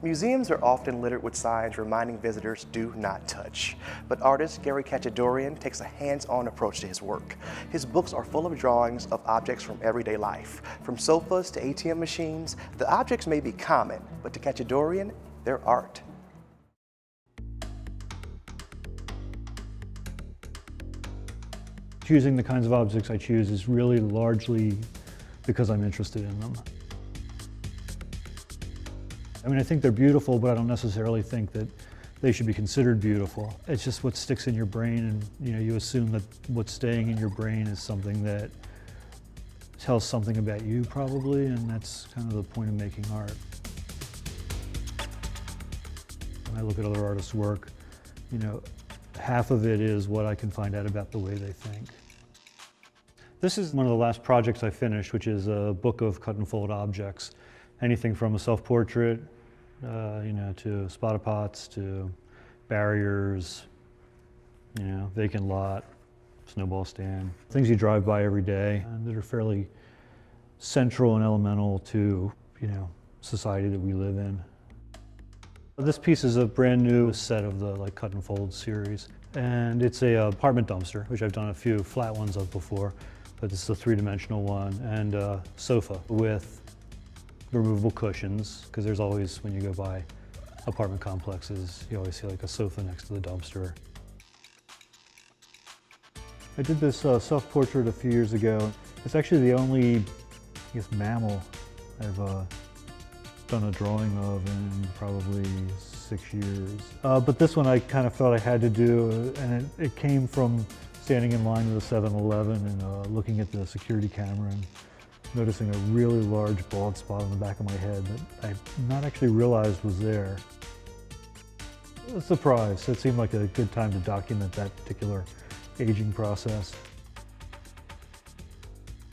Museums are often littered with signs reminding visitors do not touch. But artist Gary Kachadourian takes a hands-on approach to his work. His books are full of drawings of objects from everyday life. From sofas to ATM machines, the objects may be common, but to Kachadourian, they're art. Choosing the kinds of objects I choose is really largely because I'm interested in them. I mean, I think they're beautiful, but I don't necessarily think that they should be considered beautiful. It's just what sticks in your brain, and you assume that what's staying in your brain is something that tells something about you probably, and that's kind of the point of making art. When I look at other artists' work, half of it is what I can find out about the way they think. This is one of the last projects I finished, which is a book of cut and fold objects. Anything from a self-portrait, to spotter pots, to barriers, vacant lot, snowball stand. Things you drive by every day and that are fairly central and elemental to, society that we live in. This piece is a brand new set of the cut and fold series. And it's a apartment dumpster, which I've done a few flat ones of before, but this is a three-dimensional one, and a sofa with removable cushions, because there's always, when you go by apartment complexes, you always see a sofa next to the dumpster. I did this self-portrait a few years ago. It's actually the only, mammal I've done a drawing of in probably 6 years. But this one I kind of felt I had to do, and it came from standing in line with a 7-Eleven and looking at the security camera and noticing a really large bald spot on the back of my head that I not actually realized was there. A surprise. It seemed like a good time to document that particular aging process.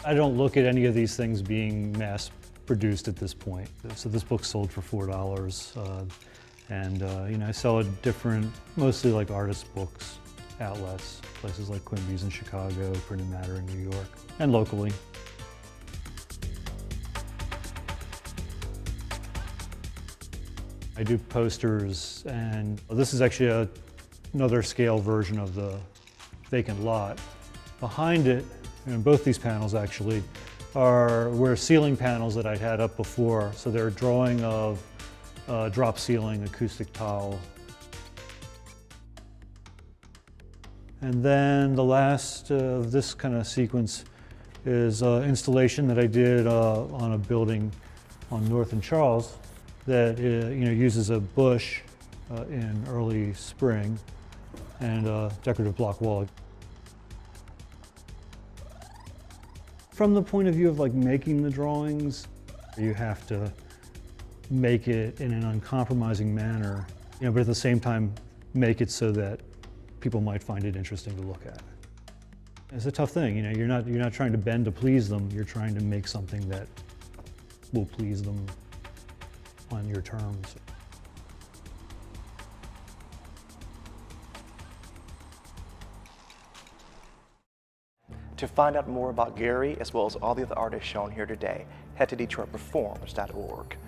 I don't look at any of these things being mass produced at this point. So this book sold for $4, and I sell at different, mostly artist books outlets, places like Quimby's in Chicago, Printed Matter in New York, and locally. I do posters, and this is actually another scale version of the vacant lot. Behind it, both these panels actually, were ceiling panels that I'd had up before. So they're a drawing of drop ceiling, acoustic tile. And then the last of this kind of sequence is an installation that I did on a building on North and Charles that uses a bush in early spring and a decorative block wall. From the point of view of making the drawings, you have to make it in an uncompromising manner, but at the same time make it so that people might find it interesting to look at. It's a tough thing, you're not trying to bend to please them, you're trying to make something that will please them on your terms. To find out more about Gary, as well as all the other artists shown here today, head to DetroitPerforms.org.